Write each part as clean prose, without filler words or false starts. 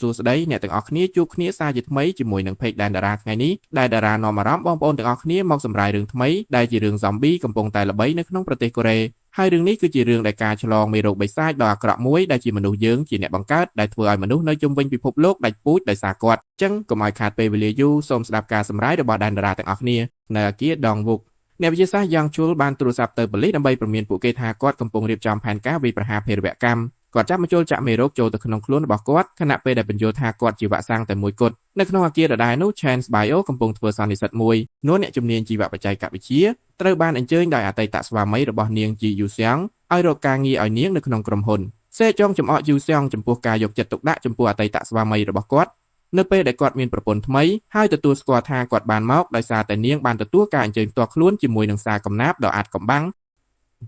សួស្តីអ្នកទាំងអស់គ្នាជួបគ្នាសារជាថ្មីជាមួយនឹង Page ដែនតារាថ្ងៃនេះដែលតារានាំអារម្មណ៍បងប្អូនទាំងអស់គ្នាមកសម្រាយរឿងថ្មីដែលជារឿង Zombie កំពុងតែល្បីនៅក្នុងប្រទេសកូរ៉េហើយរឿងនេះគឺជារឿងដែលការឆ្លងមេរោគបិសាចដ៏អាក្រក់មួយដែលជាមនុស្សយើងជាអ្នកបង្កើតដែលធ្វើឲ្យមនុស្សនៅជុំវិញពិភពលោកដាច់ពូជដោយសារគាត់អញ្ចឹងកុំឲ្យខាតពេលវេលាយូរសូមស្ដាប់ការសម្រាយរបស់ដែនតារាទាំងអស់គ្នានៅអគារដងវុកអ្នកវិទ្យាសាស្ត្រយ៉ាងជុលបានទូរស័ព្ទទៅប៉ូលីសដើម្បីព្រមានពួកគេថាគាត់កំពុងរៀបចំផែនការវាយប្រហារភេរវកម្មគាត់ចាប់មកចូលចាក់មេរោគចូលទៅក្នុងខ្លួនរបស់គាត់ខណៈពេលដែលបញ្យល់ថាគាត់ជាវ៉ាក់សាំងតែមួយគត់នៅក្នុងអគារដដែលនោះ Chance Bio កំពុងធ្វើសន្និសីទមួយនោះអ្នកជំនាញជីវបច្ចេកវិទ្យាត្រូវបានអញ្ជើញដោយអតីតស្វាមីរបស់នាង Ji Yuseong ឲ្យរកការងារឲ្យនាងនៅក្នុងក្រុមហ៊ុនសេចងចំអក Yuseong ចំពោះការយកចិត្តទុកដាក់ចំពោះអតីតស្វាមីរបស់គាត់នៅពេលដែលគាត់មានប្រពន្ធថ្មីហើយទទួលស្គាល់ថាគាត់បានមកដោយសារតែនាងបានទទួលការអញ្ជើញផ្ទាល់ខ្លួនជាមួយនឹងសារកំណាព្យដ៏អាចកំបាំង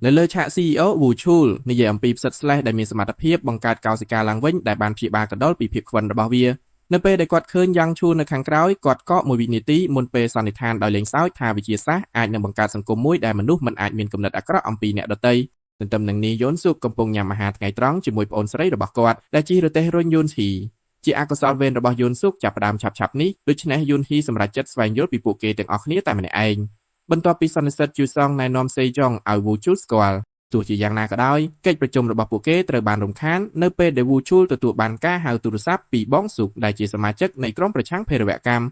នៅលើឆាក CEO Wu Chul និយាយអំពីផ្សិត Slash ដែលមានសមត្ថភាពបង្កើតកោសិកាឡើងវិញដែលបានព្យាបាលកណ្ដុរពីភាពខ្វិនរបស់វានៅពេលដែលគាត់ឃើញ Yang Chul នៅខាងក្រោយគាត់កកមួយវិនាទីមុនពេលសន្និដ្ឋានដោយលេងសើចថាវិទ្យាសាស្ត្រអាចនឹងបង្កើតសង្គមមួយដែលមនុស្សមិនអាចមានគំនិតអាក្រក់អំពីអ្នកដទៃទន្ទឹមនឹងនេះយូនស៊ុកកំពុងញ៉ាំអាហារថ្ងៃត្រង់ជាមួយប្អូនស្រីរបស់គាត់ដែលជិះរទេះរុញយូនហ៊ីជាអកុសលវេនរបស់យូនស៊ុកចាប់ផ្ដើមឆាប់ៗនេះដូច្នេះយូនហ៊ីសម្រេចចិត្តស្វែងយល់ពីពួកគេទាំងអស់គ្នាតែម្នាក់ឯងបន្ទាប់ពីសន្និសីទ Jusong ណែនាំសេយ៉ងឲ្យ Wu Chul ស្គាល់ទោះជាយ៉ាងណាក៏ដោយកិច្ចប្រជុំរបស់ពួកគេត្រូវបានរំខាននៅពេលដែល Wu Chul ទទួលបានការហៅទូរស័ព្ទពីបងស៊ុកដែលជាសមាជិកនៃក្រុមប្រឆាំងភេរវកម្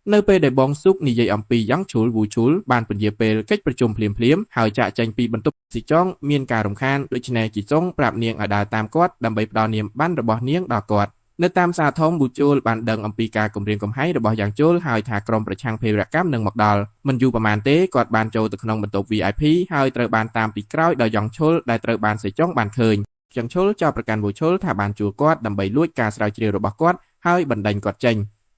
មនៅពេលដែលបងស៊ុកនិយាយអំពី Yang Chul Wu Chul បានពន្យាពេលកិច្ចប្រជុំភ្លាមៗហើយចាក់ចែងពីបន្ទប់ស៊ីចុងមានការរំខានដូច្នេះជីចុងប្រាប់នាងឲ្យដើរតាមគាត់ដើម្បីផ្ដល់នាមប័ណ្ណរបស់នាងដល់គាត់នៅតាមសារធំ Wu Chul បានដឹងអំពីការគំរាមកំហែងរបស់ Yang Chul ហើយថាក្រុមប្រឆាំងភេរវកម្មនឹងមកដល់មិនយូរប៉ុន្មានទេគាត់បានចូលទៅក្នុងបន្ទប់ VIP ហើយត្រូវបានតាមពីក្រោយដោយ Yang Chul ដែលត្រូវបានសេចងបានឃើញ Yang Chul ចោទប្រកាន់ Wu Chul ថាបានជួលគាត់ដើម្បីលួចការស្រាវជ្រាវរបស់គាត់ហើយបណ្ដេញគាត់ចេញ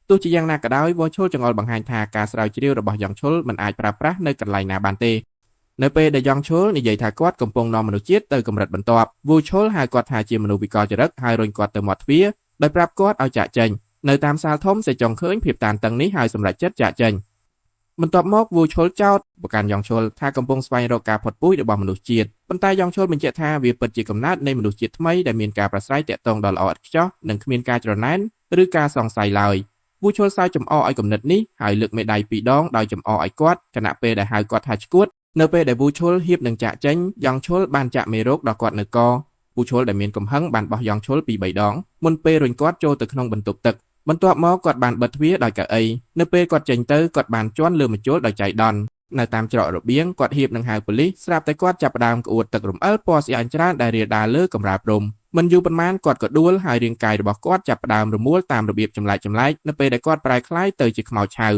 ទោះជាយ៉ាងណាក៏ដោយ Wu Chul ចង្អុលបង្ហាញថាការស្រាវជ្រាវរបស់ Yang Chul មិនអាចប្រើប្រាស់នៅកន្លែងណាបានទេនៅពេលដែល Yang Chul និយាយថាគាត់កំពុងនាំមនុស្សជាតិទៅកម្រិតបន្ទាប់ Wu Chul ហៅគាត់ថាជាមនុស្សវិកលចរិតហើយរុញគាត់ទៅមាត់ទ្វារដោយប្រាប់គាត់ឲ្យចាក់ចេញនៅតាមសាលធំសេចងឃើញភាពតានតឹងនេះហើយសម្រេចចិត្តចាក់ចេញបន្ទាប់មក Wu Chul ចោទប្រកាន់ Yang Chul ថាកំពុងស្វែងរកការផុតពូជរបស់មនុស្សជាតិប៉ុន្តែ Yang Chul បញ្ជាក់ថាវាពិតជាកំណើតនៃមនុស្សជាតិថ្មីដែលមានការប្រស្រ័យតាក់ទងដ៏ល្អឥតខ្ចោះនិងគ្មានការច្រណែនឬការសង្ស័យឡើយ Wu Chul សើចចំអកឲ្យគំនិតនេះហើយលើកមេដៃពីរដងដោយចំអកឲ្យគាត់ខណៈពេលដែលហៅគាត់ថាឈួតនៅពេលដែល Wu Chul ហៀបនឹងចាក់ចេញ Yang Chul បានចាក់មេរោគដល់គាត់នៅកWu Chul ដែលមានកំហឹងបានបោះ Yang Chul ពី3ដងមុនពេលរុញគាត់ចូលទៅក្នុងបន្ទប់ទឹកបន្ទាប់មកគាត់បានបិទទ្វារដោយកៅអីនៅពេលគាត់ចេញទៅគាត់បានជន់លើម្ជុលដោយចៃដន្យនៅតាមច្រករបៀងគាត់ហៀបនឹងហៅប៉ូលីសស្រាប់តែគាត់ចាប់ផ្ដើមក្អួតទឹករំអិលពណ៌ស្អាតច្រើនដែលរាលដាលលើកម្រាលព្រំមិនយូរប៉ុន្មានគាត់ក៏ដួលហើយរាងកាយរបស់គាត់ចាប់ផ្ដើមរមួលតាមរបៀបចម្លែកនៅពេលដែលគាត់ប្រែក្លាយទៅជាខ្មោចឆៅ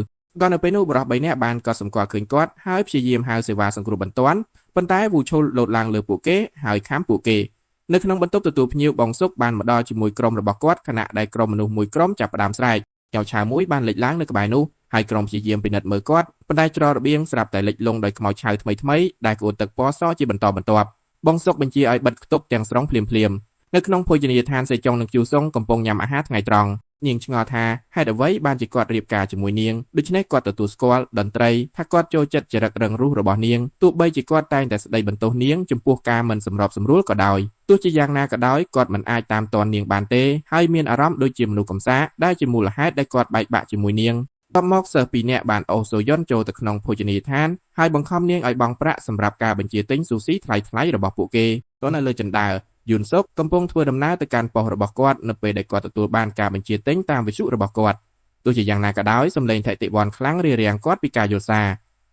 ក៏នៅពេលនោះបុរស3នាក់បានកត់សម្គាល់ឃើញគាត់ហើយព្យាយាមហៅសេវាសង្គ្រោះបន្ទាន់ប៉ុន្តែ Wu Chul លោតឡើងលើពួកគេហើយខាំពួកគេនៅក្នុងបន្ទប់ទទួលភ្ញៀវបងសុកបានមកដល់ជាមួយក្រុមរបស់គាត់ខណៈដែលក្រុមមនុស្សមួយក្រុមចាប់ផ្ដើមស្រែកចៅឆាមួយបានលេចឡើងនៅក្បែរនោះហើយក្រុមព្យាយាមពិនិត្យមើលគាត់ប៉ុន្តែច្រករបៀងស្រាប់តែលេចលង់ដោយខ្មោចឆៅថ្មីដែលក្អួតទឹកពណ៌សជាបន្តបន្ទាប់បងសុកបញ្ជាឲ្យបិទខ្ទប់ទាំងស្រុងភ្លាមនៅក្នុងភោជនីយដ្ឋានសេចងនិងជូសុងកំពុងញ៉ាំអាហារថ្ងៃត្រង់នាងឆ្ងល់ថាហេតុអ្វីបានជាគាត់រៀបការជាមួយនាងដូច្នេះគាត់ទទួលស្គាល់តន្ត្រីថាគាត់ចូលចិត្តចរិតរឹងរូសរបស់នាងទោះបីជាគាត់តែងតែស្ដីបន្ទោសនាងចំពោះការមិនសម្របសម្រួលក៏ដោយទោះជាយ៉ាងណាក៏ដោយគាត់មិនអាចតាមទាន់នាងបានទេហើយមានអារម្មណ៍ដូចជាមនុស្សកំសាដែលជាមូលហេតុដែលគាត់បែកបាក់ជាមួយនាងបន្ទាប់មកសិស្ស2នាក់បានអូសសូយុនចូលទៅក្នុងភោជនីយដ្ឋានហើយបង្ខំនាងឲ្យបង់ប្រាក់សម្រាប់ការបញ្ជាទិញស៊ូស៊ីថ្លៃៗរបស់ពួកគេក៏នៅលើជណ្ដើរយូនសុកកំពុងធ្វើដំណើរទៅកាន់ប៉ុស្តិ៍របស់គាត់នៅពេលដែលគាត់ទទួលបានការបញ្ជាទិញតាមវិទ្យុរបស់គាត់ទោះជាយ៉ាងណាក៏ដោយសម្លេងថេតិវ័នខ្លាំងរារាំងគាត់ពីការយល់សារ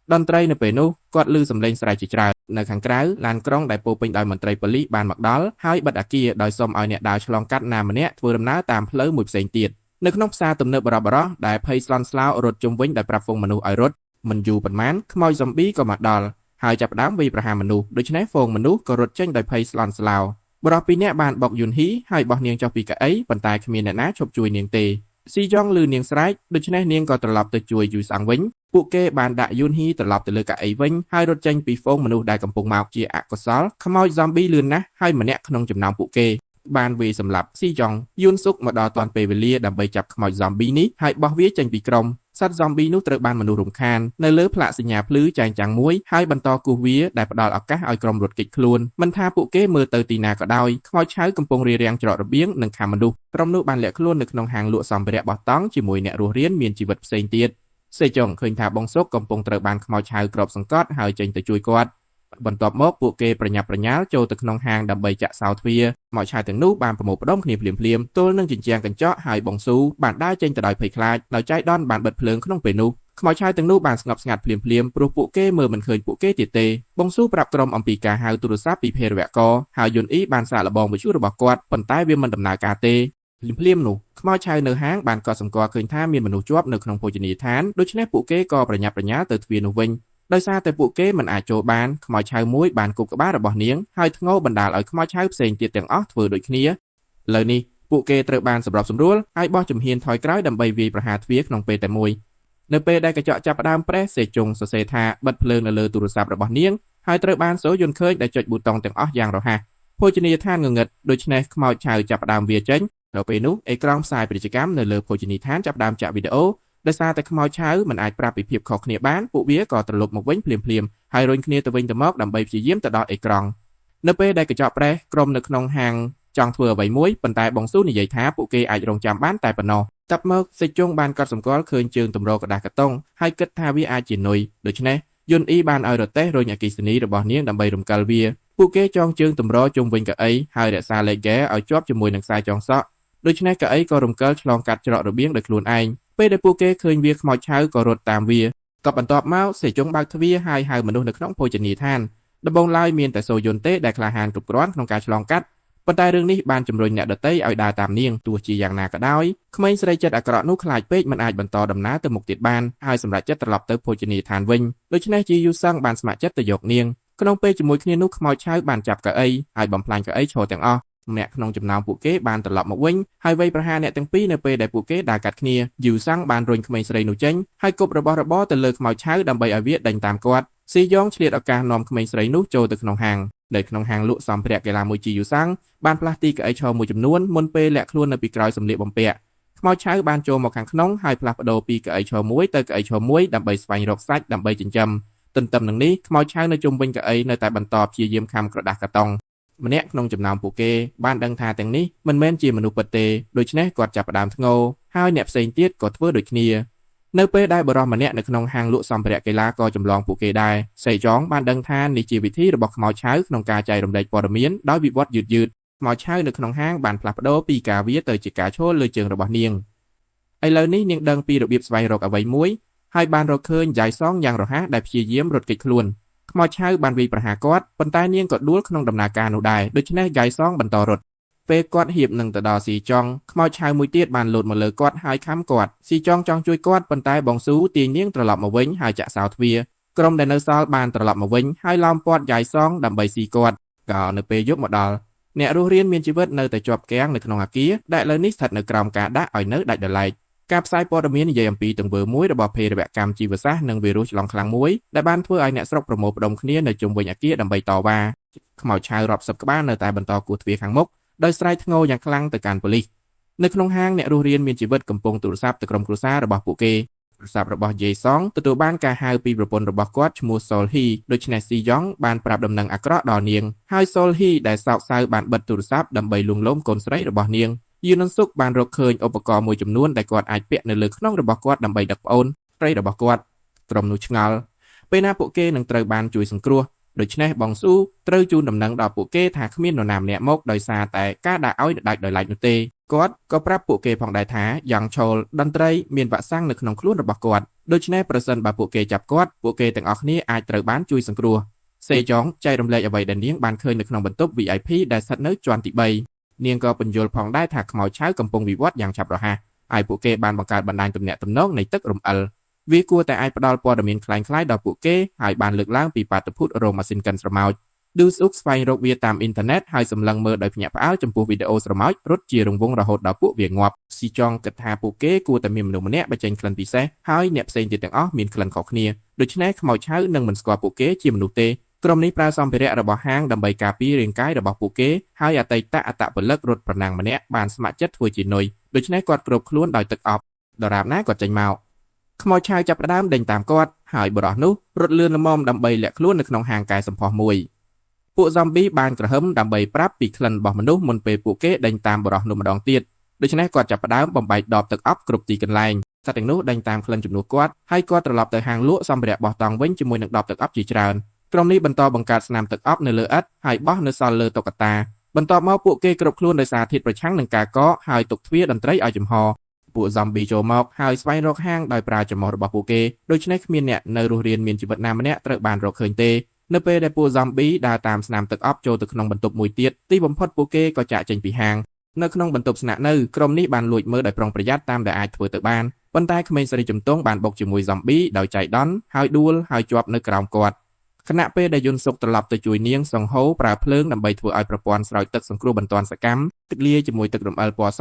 តន្ត្រីនៅពេលនោះគាត់ឮសម្លេងស្រែកជាច្រើននៅខាងក្រៅឡានក្រុងដែលពោពេញដោយមន្ត្រីប៉ូលីសបានមកដល់ហើយបិទអគារដោយសុំឲ្យអ្នកដើរឆ្លងកាត់ណាម្នាក់ធ្វើដំណើរតាមផ្លូវមួយផ្សេងទៀតនៅក្នុងផ្សារទំនើបបរោះដែលភ័យស្លន់ស្លោរត់ជុំវិញដោយប្រាប់ហ្វូងមនុស្សឲ្យរត់មិនយូរប៉ុន្មានខ្មោច zombie ក៏មកដល់ហើយចាប់ផ្ដើមវាយប្រហារមនុស្សដូច្នេះហ្វូងមនុស្សក៏រត់ចេញដោយភ័យស្លន់ស្លោបរិប2នាក់បានបុកយូនហ៊ីហើយបោះនាងចុះពីកៅអីប៉ុន្តែគ្មានអ្នកណាឈប់ជួយនាងទេស៊ីយ៉ងឮនាងស្រែកដូច្នេះនាងក៏ត្រឡប់ទៅជួយយូសាំងវិញពួកគេបានដាក់យូនហ៊ីត្រឡប់ទៅលើកៅអីវិញហើយរត់ចេញពីហ្វូងមនុស្សដែលកំពុងមកជាអកុសលខ្មោច zombie លឿនណាស់ហើយម្នាក់ក្នុងចំណោមពួកគេបានវាយសម្លាប់ស៊ីយ៉ងយូនស៊ុកមកដល់ទាន់ពេលវេលាដើម្បីចាប់ខ្មោច zombie នេះហើយបោះវាចេញពីក្រុម សត្វ zombie នោះត្រូវបានមនុស្សរំខាននៅលើផ្លាកសញ្ញាភ្លឺចែងចាំងមួយហើយបន្តគោះវាដែលផ្ដល់ឱកាសឲ្យក្រុមរត់គេចខ្លួនមិនថាពួកគេមើលទៅទីណាក៏ដោយខ្មោចឆៅកំពុងរារាំងច្រករបៀងនិងខាំមនុស្សក្រុមនោះបានលាក់ខ្លួននៅក្នុងហាងលក់សម្ភារៈបោះតង់ជាមួយអ្នករស់រានមានជីវិតផ្សេងទៀតសេចុងឃើញថាបងសុកកំពុងត្រូវបានខ្មោចឆៅគ្របសង្កត់ហើយចេញទៅជួយគាត់បន្ទាប់មកពួកគេប្រញាប់ប្រញាល់ចូលទៅក្នុងហាងដើម្បីចាក់សោទ្វារខ្មោចឆៅទាំងនោះបានប្រមូលផ្ដុំគ្នាភ្លាមៗទល់នឹងជញ្ជាំងកញ្ចក់ហើយបងស៊ូបានដើរចេញទៅដោយភ័យខ្លាចដោយចៃដន្យបានបិទភ្លើងក្នុងពេលនោះខ្មោចឆៅទាំងនោះបានស្ងប់ស្ងាត់ភ្លាមៗព្រោះពួកគេមើលមិនឃើញពួកគេទៀតទេបងស៊ូប្រាប់ក្រុមអំពីការហៅទូរស័ព្ទពីភេរវករហើយយុនអ៊ីបានសាកល្បងវិទ្យុរបស់គាត់ប៉ុន្តែវាមិនដំណើរការទេភ្លាមៗនោះខ្មោចឆៅនៅហាងបានកត់សម្គាល់ឃើញថាមានមនុស្សជាប់នៅក្នុងភោជនីយដ្ឋានដូច្នេះពួកគេក៏ប្រញាប់ប្រញាល់ទៅទ្វារនោះវិញដោយសារតែពួកគេមិនអាចចូលបានខ្មោចឆៅមួយបានគប់ក្បាលរបស់នាងហើយធ្ងោបណ្ដាលឲ្យខ្មោចឆៅផ្សេងទៀតទាំងអស់ធ្វើដូចគ្នាឥឡូវនេះពួកគេត្រូវបានសម្របសម្រួលហើយបោះជំហានថយក្រោយដើម្បីវាយប្រហារទ្វារក្នុងពេលតែមួយនៅពេលដែលកញ្ចក់ចាប់ផ្ដើមប្រេះសេចុងសរសេរថាបិទភ្លើងនៅលើទូរស័ព្ទរបស់នាងហើយត្រូវបានសូយន្តឃើញដែលចុចប៊ូតុងទាំងអស់យ៉ាងរហ័សភោជនីយដ្ឋានងងឹតដូច្នេះខ្មោចឆៅចាប់ផ្ដើមវាចេញដល់ពេលនោះអេក្រង់ផ្សាយពាណិជ្ជកម្មនៅលើភោជនីយដ្ឋានចាប់ផ្ដើមចាក់វីដេអូដោយសារតែខ្មោចឆៅមិនអាចប្រាប់ពីភាពខុសគ្នាបានពួកវាក៏ត្រឡប់មកវិញភ្លាមៗហើយរុញគ្នាទៅវិញទៅមកដើម្បីព្យាយាមទៅដល់អេក្រង់នៅពេលដែលកញ្ចក់ប្រេះក្រុមនៅក្នុងហាងចង់ធ្វើអ្វីមួយប៉ុន្តែបងស៊ូនិយាយថាពួកគេអាចរងចាំបានតែប៉ុណ្ណោះតាប់មកសេចជុងបានកត់សម្គាល់ឃើញជើងតម្រកដាស់កាតុងហើយគិតថាវាអាចជានុយដូច្នេះយុនអ៊ីបានឲ្យរទេះរុញអគ្គិសនីរបស់នាងដើម្បីរំកិលវាពួកគេចងជើងតម្រជុំវិញកៅអីហើយរក្សាលេខហ្គេឲ្យជាប់ជាមួយនឹងខ្សែចងសក់ដូច្នេះកៅអីក៏រំកិលឆ្លងកាត់ច្រករបៀងដោយខ្លួនឯងពេលដែលពួកគេឃើញវាខ្មោចឆៅក៏រត់តាមវាក៏បន្ទាប់មកសេចុងបើកទ្វារហើយហៅមនុស្សនៅក្នុងភោជនីយដ្ឋានដំបូងឡើយមានតែសូយុនទេដែលក្លាហានគ្រប់គ្រាន់ក្នុងការឆ្លងកាត់ប៉ុន្តែរឿងនេះបានជំរុញអ្នកដទៃឲ្យដើរតាមនាងទោះជាយ៉ាងណាក៏ដោយក្មេងស្រីចិត្តអាក្រក់នោះខ្លាចពេកមិនអាចបន្តដំណើរទៅមុខទៀតបានហើយសម្រាប់ចិត្តត្រឡប់ទៅភោជនីយដ្ឋានវិញដូច្នេះជីយូសឹងបានស្ម័គ្រចិត្តទៅយកនាងក្នុងពេលជាមួយគ្នានោះខ្មោចឆៅបានចាប់កៅអីហើយបំផ្លាញកៅអីឈរទាំងអស់ម្នាក់ក្នុងចំណោមពួកគេបានត្រឡប់មកវិញហើយវាយប្រហារអ្នកទាំងពីរនៅពេលដែលពួកគេដើរកាត់គ្នាយូសាំងបានរុញក្មេងស្រីនោះចេញហើយគប់របស់របរទៅលើខ្មោចឆៅដើម្បីឲ្យវាដេញតាមគាត់ស៊ីយ៉ងឆ្លៀតឱកាសនាំក្មេងស្រីនោះចូលទៅក្នុងហាងនៅក្នុងហាងលក់សម្ភារៈកីឡាមួយជីយូសាំងបានផ្លាស់ទីកៅអីឈរមួយចំនួនមុនពេលលាក់ខ្លួននៅពីក្រោយសម្លៀកបំពាក់ខ្មោចឆៅបានចូលមកខាងក្នុងហើយផ្លាស់ប្ដូរពីកៅអីឈរមួយទៅកៅអីឈរមួយដើម្បីស្វែងរកសាច់ដើម្បីចិញ្ចឹមទន្ទឹមនឹងនេះខ្មោចឆៅនៅជុំវិញកៅអីនៅតែបន្តព្យាយាមខាំក្រដាសកាតុងម្នាក់ក្នុងចំណោមពួកគេបានដឹងថាទាំងនេះមិនមែនជាមនុស្សពិតទេដូច្នេះគាត់ចាប់ផ្ដើមធ្ងោហើយអ្នកផ្សេងទៀតក៏ធ្វើដូចគ្នានៅពេលដែលបរិសម្នាក់នៅក្នុងហាងលក់សម្ភារៈកីឡាក៏ចម្លងពួកគេដែរសេចងបានដឹងថានេះជាវិធីរបស់ខ្មោចឆៅក្នុងការចែករំលែកព័ត៌មានដោយវិវត្តយឺតខ្មោចឆៅនៅក្នុងហាងបានផ្លាស់ប្ដូរពីការវាទៅជាការឈរលើជើងរបស់នាងឥឡូវនេះនាងដឹងពីរបៀបស្វែងរកអ្វីមួយហើយបានរកឃើញយ៉ៃសងយ៉ាងរហ័សដែលព្យាយាមរត់គេចខ្លួនខ្មោចឆៅបានវាយប្រហារគាត់ប៉ុន្តែនាងក៏ដួលក្នុងដំណើរការនោះដែរដូច្នេះយ៉ៃសងបន្តរត់ពេលគាត់ហៀបនឹងទៅដល់ស៊ីចុងខ្មោចឆៅមួយទៀតបានលោតមកលើគាត់ហើយខាំគាត់ស៊ីចុងចង់ជួយគាត់ប៉ុន្តែបងស៊ូទាញនាងត្រឡប់មកវិញហើយចាក់សោទ្វារក្រុមដែលនៅសល់បានត្រឡប់មកវិញហើយឡោមព័ទ្ធយ៉ៃសងដើម្បីស៊ីគាត់ក៏នៅពេលយប់មកដល់អ្នករស់រានមានជីវិតនៅតែជាប់គាំងនៅក្នុងអគារដែលឥឡូវនេះស្ថិតនៅក្រោមការដាក់ឲ្យនៅដាច់ដោយឡែកការផ្សាយព័ត៌មាននិយាយអំពីទង្វើមួយរបស់ភេរវកម្មជីវសាស្ត្រនិងវីរុសឆ្លងខ្លាំងមួយដែលបានធ្វើឲ្យអ្នកស្រុកប្រមូលផ្ដុំគ្នានៅជុំវិញអគារដើម្បីតវ៉ាខ្មោចឆៅរាប់សិបក្បាលនៅតែបន្តគោះទ្វារខាងមុខដោយស្រែកធ្ងរយ៉ាងខ្លាំងទៅកាន់ប៉ូលីសនៅក្នុងហាងអ្នករស់រានមានជីវិតកំពុងទូរស័ព្ទទៅក្រុមគ្រួសាររបស់ពួកគេទូរស័ព្ទរបស់យេសងទទួលបានការហៅពីប្រពន្ធរបស់គាត់ឈ្មោះសូលហ៊ីដូច្នេះស៊ីយ៉ងបានប្រាប់ដំណឹងអាក្រក់ដល់នាងហើយសូលហ៊ីដែលសោកសៅបានបិទទូរស័ព្ទដើម្បីលួងលោមកូនស្រីរបស់នាងយូនសុកបានរកឃើញឧបករណ៍មួយចំនួនដែលគាត់អាចពាក់នៅលើខ្នងរបស់គាត់ដើម្បីដឹកប្អូនស្រីរបស់គាត់ក្រុមនោះឆ្ងល់ពេលណាពួកគេនឹងត្រូវបានជួយសង្គ្រោះដូច្នេះបងស៊ូត្រូវជូនដំណឹងដល់ពួកគេថាគ្មាននរណាម្នាក់មកដោយសារតែការដាក់ឲ្យដាច់ដោយឡែកនោះទេគាត់ក៏ប្រាប់ពួកគេផងដែរថាយ៉ាងឆូលតន្ត្រីមានវ៉ាក់សាំងនៅក្នុងខ្លួនរបស់គាត់ដូច្នេះប្រសិនបើពួកគេចាប់គាត់ពួកគេទាំងអស់គ្នាអាចត្រូវបានជួយសង្គ្រោះសេចងចែករំលែកអ្វីដែលនាងបានឃើញនៅក្នុងបន្ទប់ VIP ដែលស្ថិតនៅជាន់ទី3នាងក៏បញ្យល់ផងដែរថាខ្មោចឆៅកំពុងវិវត្តយ៉ាងឆាប់រហ័សហើយពួកគេបានបង្កើតបណ្ដាញទំនាក់ទំនងនៃទឹករំអិលវាគួរតែអាចផ្ដល់ព័ត៌មានคล้ายៗដល់ពួកគេហើយបានលើកឡើងពីបាតុភូតរោងម៉ាស៊ីនកិនស្រមោចឌូស៊ុកស្វែងរកវាតាមអ៊ីនធឺណិតហើយសម្លឹងមើលដោយភ្ញាក់ផ្អើលចំពោះវីដេអូស្រមោចរត់ជារង្វង់រហូតដល់ពួកវាងាប់ស៊ីចងគិតថាពួកគេគួរតែមានមនុស្សម្នាក់បញ្ចេញក្លិនពិសេសហើយអ្នកផ្សេងទៀតទាំងអស់មានក្លិនខុសគ្នាដូច្នេះខ្មោចឆៅនឹងមិនស្គាល់ពួកគេជាមនុស្សទេក្រុមនេះប្រើសម្ភារៈរបស់ហាងដើម្បីការពាររាងកាយរបស់ពួកគេហើយអត្តពលិករត់ប្រណាំងម្នាក់បានស្ម័គ្រចិត្តធ្វើជានុយដូច្នេះគាត់គ្របខ្លួនដោយទឹកអប់ដរាបណាគាត់ចេញមក ខ្មោចឆៅចាប់ផ្ដើមដេញតាមគាត់ហើយបរិះនោះរត់លឿនល្មមដើម្បីលាក់ខ្លួននៅក្នុងហាងកែសម្ផស្សមួយពួក zombie បានក្រហមដើម្បីប្រាប់ពីក្លិនរបស់មនុស្សមុនពេលពួកគេដេញតាមបរិះនោះម្ដងទៀតដូច្នេះគាត់ចាប់ផ្ដើមបំបែកដបទឹកអប់គ្រប់ទីកន្លែងសត្វទាំងនោះដេញតាមក្លិនជំនួសគាត់ហើយគាត់ត្រឡប់ទៅហាងលក់សម្ភារៈបោះតង់វិញជាមួយនឹងដបទឹកអប់ជាច្រើនក្រុមនេះបន្តបង្កើតស្នាមទឹកអប់នៅលើឥដ្ឋហើយបោះនៅសល់លើតុក្កតាបន្ទាប់មកពួកគេគ្រប់ខ្លួនដោយសារធាតុប្រឆាំងនឹងការកកហើយទុកទ្វារតន្ត្រីឲ្យចំហពួក zombie ចូលមកហើយស្វែងរកហាងដោយប្រើចំហរបស់ពួកគេដូច្នេះគ្មានអ្នកនៅរស់រានមានជីវិតណាម្នាក់ត្រូវបានរកឃើញទេនៅពេលដែលពួក zombie ដើរតាមស្នាមទឹកអប់ចូលទៅក្នុងបន្ទប់មួយទៀតទីបំផុតពួកគេក៏ចាកចេញពីហាងនៅក្នុងបន្ទប់ស្នាក់នៅក្រុមនេះបានលួចមើលដោយប្រុងប្រយ័ត្នតាមដែលអាចធ្វើទៅបានប៉ុន្តែក្មេងស្រីជំទង់បានបុកជាមួយ zombie ដោយចៃដន្យហើយដួលហើយជាប់នៅក្រោមគាត់ខណៈពេលដែលយុនសុកត្រឡប់ទៅជួយនាងសង្ហូប្រើភ្លើងដើម្បីធ្វើឲ្យប្រព័ន្ធស្រោចទឹកសង្គ្រោះបន្ទាន់សកម្មទឹកលាយជាមួយទឹករំអិលពណ៌ស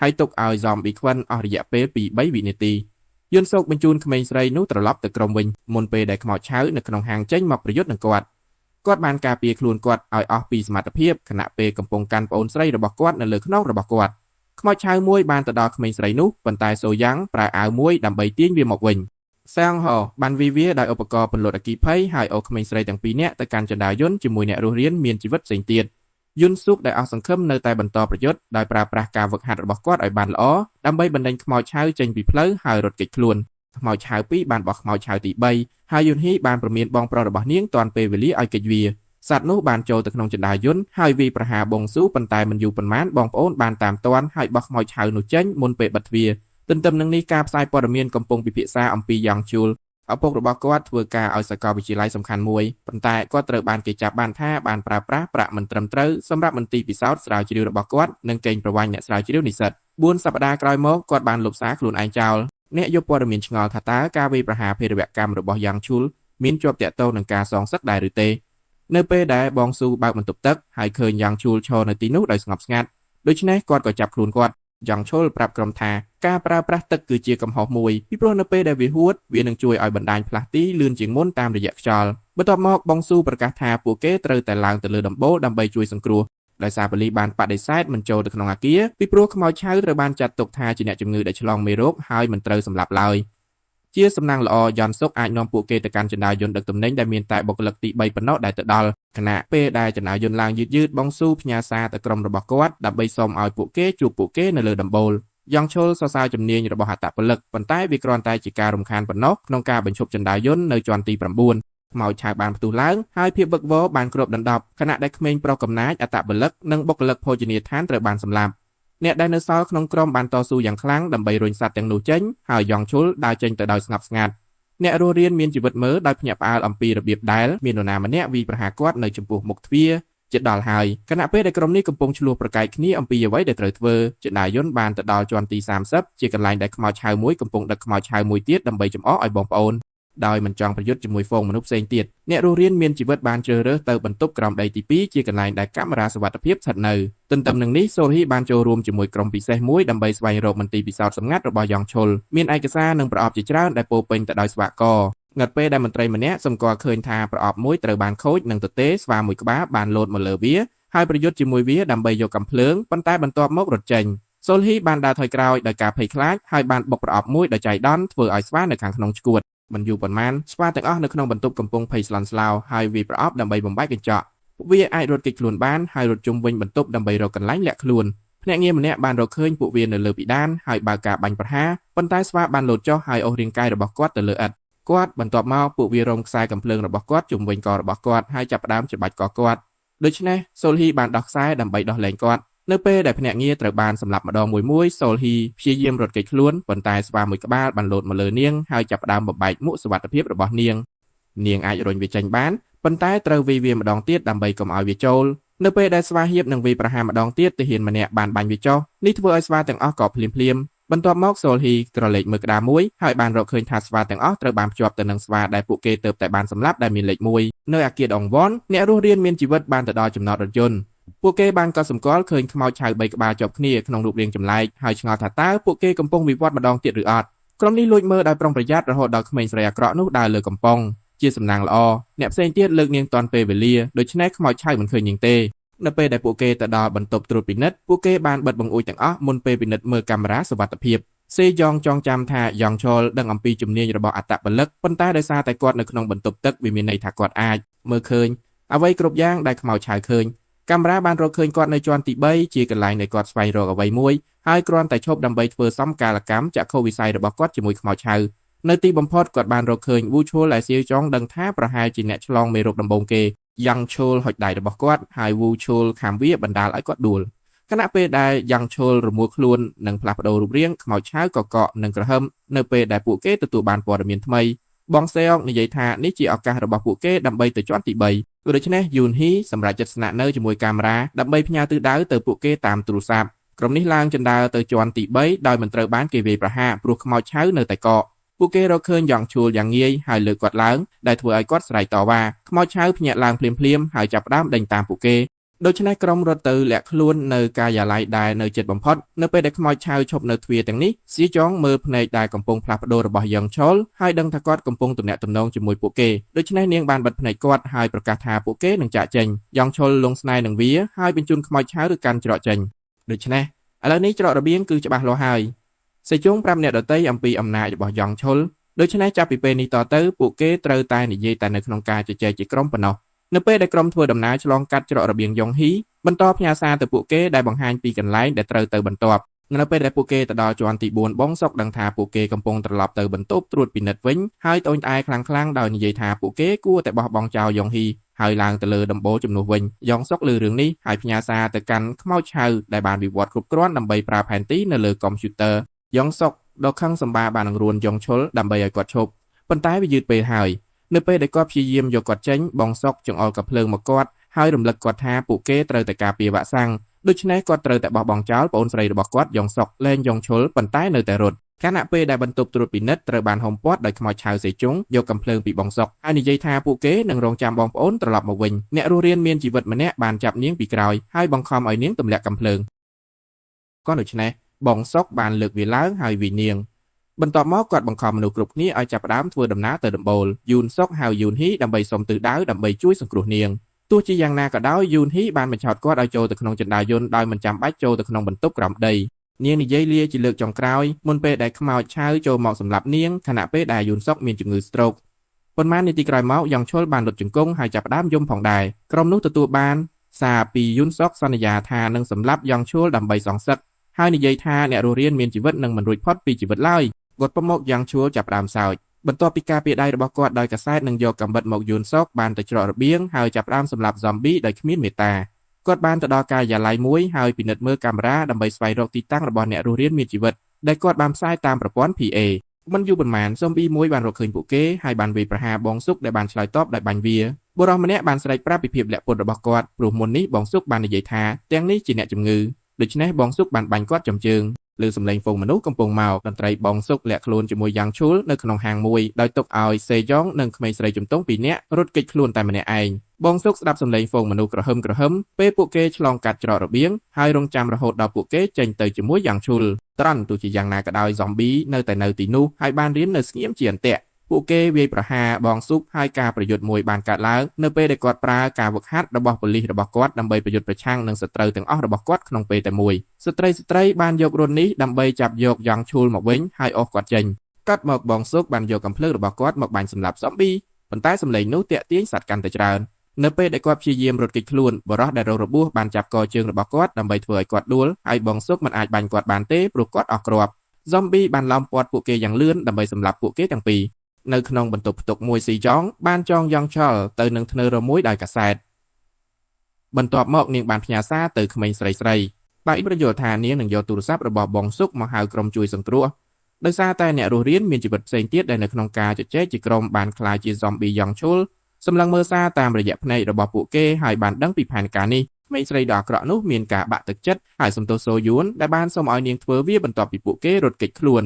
ហើយទុកឲ្យ zombie ខ្វិនអស់រយៈពេលពី3វិនាទីយុនសុកបញ្ជូនក្មេងស្រីនោះត្រឡប់ទៅក្រុមវិញមុនពេលដែលខ្មោចឆៅនៅក្នុងហាងចេញមកប្រយុទ្ធនឹងគាត់បានការពារខ្លួនគាត់ឲ្យអស់ពីសមត្ថភាពខណៈពេលកំពុងកាន់ប្អូនស្រីរបស់គាត់នៅលើខ្នងរបស់គាត់ខ្មោចឆៅមួយបានទៅដល់ក្មេងស្រីនោះប៉ុន្តែសូយ៉ាងប្រើអាវមួយដើម្បីទាញវាមកវិញសាំងហោបានវិវាដោយឧបករណ៍ពន្លត់អគ្គិភ័យហើយអូក្មេងស្រីទាំងពីរនាក់ទៅកាន់ចន្ទាយុនជាមួយអ្នករស់រានមានជីវិតផ្សេងទៀតយុនស៊ុកដែលអស់សង្ឃឹមនៅតែបន្តប្រយុទ្ធដោយប្រើប្រាស់ការវឹកហាត់របស់គាត់ឲ្យបានល្អដើម្បីបណ្ដេញខ្មោចឆៅចេញពីផ្លូវហើយរត់គេចខ្លួនខ្មោចឆៅ2បានបោះខ្មោចឆៅទី3ហើយយុនហ៊ីបានព្រមានបងប្រុសរបស់នាងទាន់ពេលវេលាឲ្យគេចវាសត្វនោះបានចូលទៅក្នុងចន្ទាយុនហើយវាយប្រហារបងស៊ូប៉ុន្តែមិនយូរប៉ុន្មានបងប្អូនបានតាមទាន់ហើយបោះខ្មោចឆៅនោះចេញមុនពេលបិទទ្វារទន្ទឹមនឹងនេះការផ្សាយព័ត៌មានកំពុងពិភាក្សាអំពីយ៉ាងជូលឪពុករបស់គាត់ធ្វើការឲ្យសាកលវិទ្យាល័យសំខាន់មួយប៉ុន្តែគាត់ត្រូវបានគេចាប់បានថាបានប្រើប្រាស់ប្រាក់មិនត្រឹមត្រូវសម្រាប់មន្ទីរពិសោធន៍ស្រាវជ្រាវរបស់គាត់និងកេងប្រវ័ញ្ចអ្នកស្រាវជ្រាវនិស្សិត4សប្តាហ៍ក្រោយមកគាត់បានលុបសារខ្លួនឯងចោលអ្នកយកព័ត៌មានឆ្ងល់ថាតើការវាយប្រហារភេរវកម្មរបស់យ៉ាងជូលមានជាប់ទាក់ទងនឹងការសងសឹកដែរឬទេនៅពេលដែលបងស៊ូបើកបន្ទប់ទឹកហើយឃើញយ៉ាងជូលឈរនៅទីនោះដោយស្ងប់ស្ងាត់ដូច្នេះគាត់ក៏ចាប់ខ្លួនគាត់យ៉ាងឈុលប្រាប់ក្រុមថាការប្រើប្រាស់ទឹកគឺជាកំហុសមួយពីព្រោះនៅពេលដែលវាហួតវានឹងជួយឲ្យបណ្ដាញផ្លាស់ទីលឿនជាងមុនតាមរយៈខ្យល់បន្ទាប់មកបងស៊ូប្រកាសថាពួកគេត្រូវតែឡើងទៅលើដំបូលដើម្បីជួយសង្គ្រោះដោយសារប៉ូលីសបានបដិសេធមិនចូលទៅក្នុងអគារពីព្រោះខ្មោចឆៅត្រូវបានចាត់ទុកថាជាអ្នកជំងឺដែលឆ្លងមេរោគហើយមិនត្រូវសម្លាប់ឡើយជាសំណាងល្អយ៉នសុកអាចនាំពួកគេទៅកាន់ចន្ទាយុនដឹកទំនិញដែលមានតែបុគ្គលិកទី3ប៉ុណ្ណោះដែលទៅដល់ខណៈពេលដែលចន្ទាយុនឡើងយឺតបងស៊ូផ្ញើសារទៅក្រុមរបស់គាត់ដើម្បីសុំឲ្យពួកគេជួបពួកគេនៅលើដំបូលយ៉ងឈុលសរសើរជំនាញរបស់អត្តពលិកប៉ុន្តែវាគ្រាន់តែជាការរំខានប៉ុណ្ណោះក្នុងការបញ្ឈប់ចន្ទាយុននៅជាន់ទី9ខ្មោចឆៅបានផ្ទុះឡើងហើយភាពវឹកវរបានគ្របដណ្ដប់ខណៈដែលក្មេងប្រុសកំណាចអត្តពលិកនិងបុគ្គលិកភោជនីយដ្ឋានត្រូវបានសម្លាប់អ្នកដែលនៅសល់ក្នុងក្រុមបានតស៊ូយ៉ាងខ្លាំងដើម្បីរុញសត្វទាំងនោះចេញហើយយ៉ងឈុលដើរចេញទៅដោយស្ងប់ស្ងាត់អ្នករស់រានមានជីវិតមើលដោយភ្ញាក់ផ្អើលអំពីរបៀបដែលមាននរណាម្នាក់វាយប្រហារគាត់នៅចំពោះមុខទ្វារជិតដល់ហើយខណៈពេលដែលក្រុមនេះកំពុងឆ្លោះប្រកែកគ្នាអំពីអ្វីដែលត្រូវធ្វើចន្ទាយុនបានទៅដល់ជាន់ទី30ជាកន្លែងដែលខ្មោចឆៅមួយកំពុងដឹកខ្មោចឆៅមួយទៀតដើម្បីចំអកឲ្យបងប្អូនដោយមិនចង់ប្រយុទ្ធជាមួយហ្វូងមនុស្សផ្សេងទៀតអ្នករស់រានមានជីវិតបានជ្រើសរើសទៅបន្ទប់ក្រោមដីទី2ជាកន្លែងដែលកាមេរ៉ាសុវត្ថិភាពស្ថិតនៅទន្ទឹមនឹងនេះសូលហ៊ីបានចូលរួមជាមួយក្រុមពិសេសមួយដើម្បីស្វែងរកមន្ទីរពិសោធន៍សម្ងាត់របស់យ៉ងឈុលមានឯកសារនិងប្រអប់ជាច្រើនដែលពោពេញទៅដោយស្វាកងឹតពេលដែលមន្ត្រីម្នាក់សម្គាល់ឃើញថាប្រអប់មួយត្រូវបានខូចនិងទទេស្វាមួយក្បាលបានលោតមកលើវាហើយប្រយុទ្ធជាមួយវាដើម្បីយកកាំភ្លើងប៉ុន្តែបន្ទាប់មករត់ចេញសូលហ៊ីបានដើរថយក្រោយដោយការភ័យខ្លាចហើយបានបុកប្រអប់មួយដោយចៃដន្យធ្វើឲ្យស្វានៅខាងក្នុងឈួតមិនយូរប៉ុន្មានស្វាទាំងអស់នៅក្នុងបន្ទប់កំពុងភ័យស្លន់ស្លោហើយវាប្រអប់ដើម្បីបំបែកកញ្ចក់ពួកវាអាចរត់គេចខ្លួនបានហើយរត់ជុំវិញបន្ទប់ដើម្បីរកកន្លែងលាក់ខ្លួនភ្នាក់ងារម្នាក់បានរកឃើញពួកវានៅលើពិដានហើយបើកការបាញ់ប្រហារប៉ុន្តែស្វាបានលោតចុះហើយអូសរាងកាយរបស់គាត់ទៅលើឥដ្ឋគាត់បន្ទាប់មកពួកវារំខ្សែកំភ្លើងរបស់គាត់ជុំវិញករបស់គាត់ហើយចាប់ផ្ដើមច្បាច់កគាត់ដូច្នេះសូលហ៊ីបានដោះខ្សែដើម្បីដោះលែងគាត់នៅពេលដែលភ្នាក់ងារត្រូវបានសម្លាប់ម្ដងមួយសូលហ៊ីព្យាយាមរត់គេចខ្លួនប៉ុន្តែស្វាមួយក្បាលបានលោតមកលើនាងហើយចាប់ផ្ដើមបំបែកមួកសុវត្ថិភាពរបស់នាងអាចរុញវាចេញបានប៉ុន្តែត្រូវវាយវាម្ដងទៀតដើម្បីកុំឲ្យវាចូលនៅពេលដែលស្វាហៀបនឹងវាយប្រហារម្ដងទៀតទាហានម្នាក់បានបាញ់វាចុះនេះធ្វើឲ្យស្វាទាំងអស់ក៏ភ្លាមបន្ទាប់មកសូលហ៊ីក្រឡេកមើលក្តារមួយហើយបានរកឃើញថាស្វាទាំងអស់ត្រូវបានភ្ជាប់ទៅនឹងស្វាដែលពួកគេទើបតែបានសម្លាប់ដែលមានលេខ1នៅអគារដងវ៉នអ្នករស់រានមានជីវិតបានទៅដល់ចំណតរថយន្តពួកគេបានកត់សម្គាល់ឃើញខ្មោចឆៅ3ក្បាលជាប់គ្នាក្នុងរូបរាងចម្លែកហើយឆ្ងល់ថាតើពួកគេកំពុងវិវត្តម្ដងទៀតឬអត់ក្រុមនេះលួចមើលដោយប្រុងប្រយ័ត្នរហូតដល់ក្មេងស្រីអាក្រក់នោះដើរលើកំប៉ុងជាសំណាងល្អអ្នកផ្សេងទៀតលើកនាងតាន់ពេលវេលាដូច្នេះខ្មោចឆៅមិនឃើញនាងទេនៅពេលដែលពួកគេទៅដល់បន្ទប់ត្រួតពិនិត្យពួកគេបានបិទបង្អួចទាំងអស់មុនពេលពិនិត្យមើលកាមេរ៉ាសុវត្ថិភាព សេយ៉ងចងចាំថាយ៉ងឈលដឹងអំពីជំនាញរបស់អត្តពលិកប៉ុន្តែដោយសារតែគាត់នៅក្នុងបន្ទប់ទឹកវាមានន័យថាគាត់អាចមើលឃើញអ្វីគ្រប់យ៉ាងដែលខ្មោចឆៅឃើញកាមេរ៉ាបានរកឃើញគាត់នៅជាន់ទី3ជាកន្លែងដែលគាត់ស្វែងរកអ្វីមួយហើយគ្រាន់តែឈប់ដើម្បីធ្វើសមកាលកម្មចក្ខុវិស័យរបស់គាត់ជាមួយខ្មោចឆៅនៅទីបំផុតគាត់បានរកឃើញវូឈូលដែលសេយ៉ងដឹងថាប្រហែលជាអ្នកឆ្លងមេរោគដំបូងគេយ៉ាងឈូលហុចដៃរបស់គាត់ហើយវូឈូលខាំវាបណ្ដាលឲ្យគាត់ដួលខណៈពេលដែលយ៉ាងឈុលរមួលខ្លួននិងផ្លាស់ប្ដូររូបរាងខ្មោចឆៅកកនិងក្រហមនៅពេលដែលពួកគេទទួលបានព័ត៌មានថ្មីបងសេអុកនិយាយថានេះជាឱកាសរបស់ពួកគេដើម្បីទៅជាន់ទី3ដូច្នេះយូនហ៊ីសម្រាប់ចិត្តស្នាក់នៅជាមួយកាមេរ៉ាដើម្បីផ្ញើទិសដៅទៅពួកគេតាមទូរស័ព្ទក្រុមនេះឡើងជណ្ដើរទៅជាន់ទី3ដោយមិនត្រូវបានគេវាយប្រហារព្រោះខ្មោចឆៅនៅតែកកពួកគេរកឃើញយ៉ាងឈួលយ៉ាងងាយហើយលើកគាត់ឡើងដែលធ្វើឲ្យគាត់ស្រែកតវ៉ាខ្មោចឆៅភ្ញាក់ឡើងភ្លាមៗហើយចាប់ផ្ដើមដេញតាមពួកគេដូច្នេះក្រុមរត់ទៅលាក់ខ្លួននៅការិយាល័យដែលនៅជិតបំផុតនៅពេលដែលខ្មោចឆៅឈប់នៅទ្វារទាំងនេះស៊ីចងមើលភ្នែកដែលកំពុងផ្លាស់ប្ដូររបស់យ៉ងឆុលហើយដឹងថាគាត់កំពុងទំនាក់ទំនងជាមួយពួកគេដូច្នេះនាងបានបិទភ្នែកគាត់ហើយប្រកាសថាពួកគេនឹងចាក់ចេញយ៉ងឆុលលងស្នេហ៍នឹងវាហើយបញ្ជូនខ្មោចឆៅទៅកាន់ច្រកចេញដូច្នេះឥឡូវនេះច្រករបៀងគឺច្បាស់លាស់ហើយសេជុងប្រាប់អ្នកដទៃអំពីអំណាចរបស់យ៉ងឆុលដូច្នេះចាប់ពីពេលនេះតទៅពួកគេត្រូវតែនិយាយតែនៅក្នុងការជជែកជាក្រុមប៉ុណ្ណោះនៅពេលដែលក្រុមធ្វើដំណើរឆ្លងកាត់ច្រករបៀងយ៉ងហ៊ីបន្តផ្ញើសារទៅពួកគេដែលបង្ហាញពីកន្លែងដែលត្រូវទៅបន្ទាប់នៅពេលដែលពួកគេទៅដល់ជាន់ទី4បងសុកដឹងថាពួកគេកំពុងត្រឡប់ទៅបន្ទប់ត្រួតពិនិត្យវិញហើយត្អូញត្អែខ្លាំងៗដោយនិយាយថាពួកគេគួរតែបោះបង់ចោលយ៉ងហ៊ីហើយឡើងទៅលើដំបូលជំនួសវិញយ៉ងសុកលើរឿងនេះហើយផ្ញើសារទៅកាន់ខ្មោចឆៅដែលបានវិវត្តគ្រប់គ្រាន់ដើម្បីប្រើផែនទីនៅលើកុំព្យូទ័រយ៉ងសុកដ៏ខឹងសម្បាបាននឹងរួនយ៉ងឈុលដើម្បីឲ្យគាត់ឈប់ប៉ុន្តែវាយឺតពេលហើយនៅពេលដែលគាត់ព្យាយាមយកគាត់ចេញបងសុកចង្អុលកាភ្លើងមកគាត់ហើយរំលឹកគាត់ថាពួកគេត្រូវតែការពារវ៉ាក់សាំងដូច្នេះគាត់ត្រូវតែបោះបង់ចោលប្អូនស្រីរបស់គាត់យ៉ងសុកលែងយ៉ងឈុលប៉ុន្តែនៅតែរត់ខណៈពេលដែលបន្ទប់ត្រួតពិនិត្យត្រូវបានហុំព័ទ្ធដោយខ្មោចឆៅសេជុងយកកាភ្លើងពីបងសុកហើយនិយាយថាពួកគេនឹងរងចាំបងប្អូនត្រឡប់មកវិញអ្នករស់រានមានជីវិតម្នាក់បានចាប់នាងពីក្រោយហើយបង្ខំឲ្យនាងទម្លាក់កាភ្លើងក៏ដូច្នេះបងសុកបានលើកវាឡើងហើយវាយនាងបន្ទាប់មកគាត់បង្ខំមនុស្សគ្រប់គ្នាឲ្យចាប់ផ្ដើមធ្វើដំណើរទៅដំបូលយូនសុកហៅយូនហ៊ីដើម្បីសុំទិសដៅដើម្បីជួយសង្គ្រោះនាងទោះជាយ៉ាងណាក៏ដោយយូនហ៊ីបានបញ្ឆោតគាត់ឲ្យចូលទៅក្នុងចណ្ដាយន្តដោយមិនចាំបាច់ចូលទៅក្នុងបន្ទប់ក្រោមដីនាងនិយាយលាជាលើកចុងក្រោយមុនពេលដែលខ្មោចឆៅចូលមកសម្លាប់នាងខណៈពេលដែលយូនសុកមានជំងឺ stroke ប៉ុន្មាននាទីក្រោយមកយ៉ងឈុលបានលុតជង្គង់ហើយចាប់ផ្ដើមយំផងដែរក្រុមនោះទទួលបានសារពីយូនសុកសន្យាថានឹងសម្លាប់យ៉ងឈុលដើម្បីសងសឹកហើយនិយាយថាអ្នករស់រានមានជីវិតនឹងមិនរួចផុតពីជីវិតឡើយគាត់ប្រមកយ៉ាងឈួលចាប់ផ្ដើមសើចបន្ទាប់ពីការពារដៃរបស់គាត់ដោយកសែតនឹងយកកាំបិតមកយូនសុកបានទៅច្រករបៀងហើយចាប់ផ្ដើមសម្លាប់zombieដោយគ្មានមេត្តាគាត់បានទៅដល់ការិយាល័យមួយហើយពិនិត្យមើលកាមេរ៉ាដើម្បីស្វែងរកទីតាំងរបស់អ្នករស់រានមានជីវិតដែលគាត់បានផ្សាយតាមប្រព័ន្ធ PA មិនយូរប៉ុន្មាន zombie មួយបានរកឃើញពួកគេហើយបានវាយប្រហារបងសុកដែលបានឆ្លើយតបដោយបាញ់វាបុរសម្នាក់បានស្រែកប្រាប់ពីភាពលាក់ពុតរបស់គាត់ព្រោះមុននេះបងសុកបាននិយាយថាទាំងនេះជាអ្នកជំងឺដូច្នេះបងសុកបានបាញ់គាត់ចំជើងលើសំឡេងហ្វូងមនុស្សកំពុងមកតន្ត្រីបងសុកលាក់ខ្លួនជាមួយយ៉ាងឈូលនៅក្នុងហាងមួយដោយទុកឲ្យសេយ៉ងនិងក្មេងស្រីជំទង់2នាក់រត់គេចខ្លួនតែម្នាក់ឯងបងសុកស្ដាប់សំឡេងហ្វូងមនុស្សក្រហឹមពេលពួកគេឆ្លងកាត់ច្រករបៀងហើយរងចាំរហូតដល់ពួកគេចេញទៅជាមួយយ៉ាងឈូលត្រង់ទោះជាយ៉ាងណាក៏ដោយzombieនៅតែនៅទីនោះហើយបានរៀននៅស្ងៀមជាអន្ទាក់ពួកគេវាយប្រហារបងសុកហើយការប្រយុទ្ធមួយបានកើតឡើងនៅពេលដែលគាត់ប្រើការវឹកហាត់របស់ប៉ូលីសរបស់គាត់ដើម្បីប្រយុទ្ធប្រឆាំងនឹងសត្រូវទាំងអស់របស់គាត់ក្នុងពេលតែមួយស្ត្រីបានយករន្ធនេះដើម្បីចាប់យកយ៉ាងឈូលមកវិញហើយអស់គាត់ចេញកាត់មកបងសុកបានយកកាំភ្លើងរបស់គាត់មកបាញ់សម្លាប់zombieប៉ុន្តែសំឡេងនោះតាក់ទាញសត្វកាន់តែច្រើននៅពេលដែលគាត់ព្យាយាមរត់គេចខ្លួនបរិះដែលរងរបួសបានចាប់កជើងរបស់គាត់ដើម្បីធ្វើឲ្យគាត់ដួលហើយបងសុកមិនអាចបាញ់គាត់បានទេព្រោះគាត់អស់គ្រាប់zombieបានឡោមព័ទ្ធពួកគេយ៉ាងលឿនដើម្បីសម្លាប់ពួកគេទាំងពីរនៅក្នុងបន្ទប់ផ្ទុកមួយស៊ីចងបានចងយ៉ងឆលទៅនឹងធ្នើរមួយដោយកសែតបន្ទាប់មកនាងបានផ្ញើសារទៅក្មេងស្រីបាយប្រយល់ថានាងនឹងយកទូរស័ព្ទរបស់បងសុកមកហៅក្រុមជួយសង្គ្រោះដោយសារតែអ្នករស់រានមានជីវិតផ្សេងទៀតដែលនៅក្នុងការជជែកជាក្រុមបានក្លាយជា zombie យ៉ងឈុលសម្លឹងមើលសារតាមរយៈភ្នែករបស់ពួកគេហើយបានដឹងពីផែនការនេះក្មេងស្រីដ៏អាក្រក់នោះមានការបាក់ទឹកចិត្តហើយសំទោសសូយួនដែលបានសុំឲ្យនាងធ្វើវាបន្ទាប់ពីពួកគេរត់គេចខ្លួន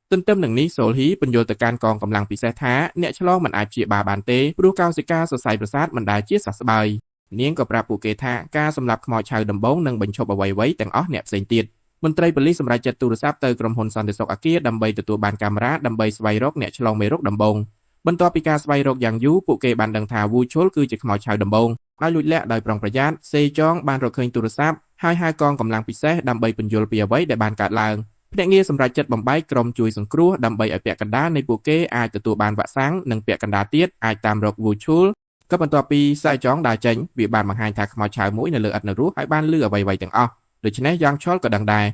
ទន្ទឹមនឹងនេះសូលហ៊ីបញ្យល់ទៅកាន់កងកម្លាំងពិសេសថាអ្នកឆ្លងមិនអាចព្យាបាលបានទេព្រោះកោសិកាសរសៃប្រសាទមិនដែលជាសះស្បើយនាងក៏ប្រាប់ពួកគេថាការសម្លាប់ខ្មោចឆៅដំបងនឹងបញ្ឈប់អ្វីៗទាំងអស់អ្នកផ្សេងទៀតមន្ត្រីប៉ូលីសសម្រាប់ចាត់ទូរស័ព្ទទៅក្រុមហ៊ុនសន្តិសុខអាគារដើម្បីទទួលបានកាមេរ៉ាដើម្បីស្វែងរកអ្នកឆ្លងមេរោគដំបងបន្ទាប់ពីការស្វែងរកយ៉ាងយូរពួកគេបានដឹងថាវូឈុលគឺជាខ្មោចឆៅដំបងហើយលួចលាក់ដោយប្រុងប្រយ័ត្នសេចងបានរកឃើញទូរស័ព្ទហើយហៅកងកម្លាំងពិសេសដើម្បីពន្យល់ពីអ្វីដែលបានកើតឡើង ភ្នាក់ងារសម្រាប់ចិត្តបំបីក្រុមជួយសង្គ្រោះដើម្បីឲ្យពាក់កណ្ដាលនៃពួកគេអាចទទួលបានវ៉ាក់សាំងនិងពាក់កណ្ដាលទៀតអាចតាមរក Wuchul ក៏បន្ទាប់ពីសាយចងដើរចេញវាបានបង្ហាញថាខ្មោចឆៅមួយនៅលើឥដ្ឋនៅរស់ហើយបានលឺអ្វីៗទាំងអស់ដូច្នេះយ៉ាងឆលក៏ដឹងដែ